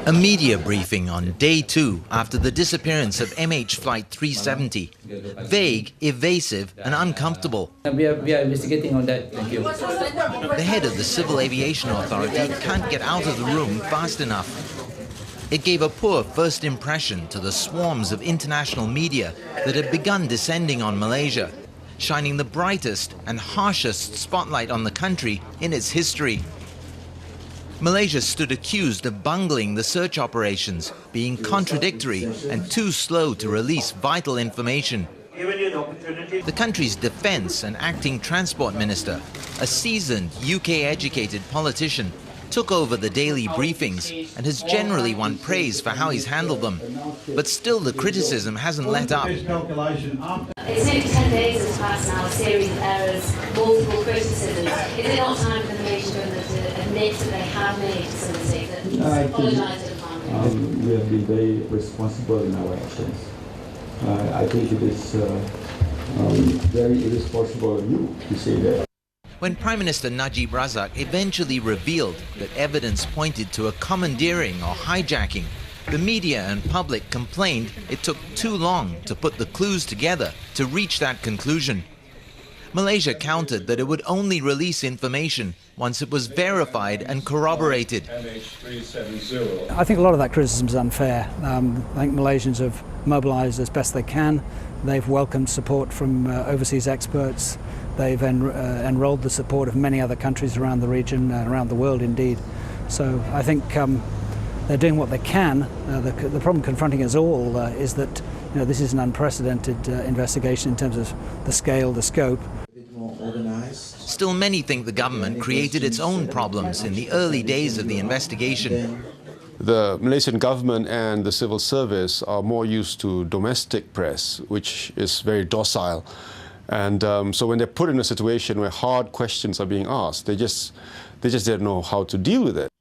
A media briefing on day 2 after the disappearance of MH Flight 370. Vague, evasive and uncomfortable. We are investigating on that. Thank you. The head of the Civil Aviation Authority can't get out of the room fast enough. It gave a poor first impression to the swarms of international media that had begun descending on Malaysia, shining the brightest and harshest spotlight on the country in its history. Malaysia stood accused of bungling the search operations, being contradictory and too slow to release vital information. The country's defence and acting transport minister, a seasoned UK-educated politician, took over the daily briefings and has generally won praise for how he's handled them. But still the criticism hasn't let up. It's nearly 10 days has passed now, a series of errors, multiple criticisms. Is it not time for the Malaysian government to admit that they have made some mistakes and apologise to the Parliament? We have been very responsible in our actions. I think it is very irresponsible of you to say that. When Prime Minister Najib Razak eventually revealed that evidence pointed to a commandeering or hijacking, the media and public complained it took too long to put the clues together to reach that conclusion. Malaysia countered that it would only release information once it was verified and corroborated. I think a lot of that criticism is unfair. I think Malaysians have mobilised as best they can. They've welcomed support from overseas experts. They've enrolled the support of many other countries around the region, around the world indeed. So I think they're doing what they can. The problem confronting us all is that this is an unprecedented investigation in terms of the scale, the scope. Still, many think the government created its own problems in the early days of the investigation. The Malaysian government and the civil service are more used to domestic press, which is very docile. And so when they're put in a situation where hard questions are being asked, they just don't know how to deal with it.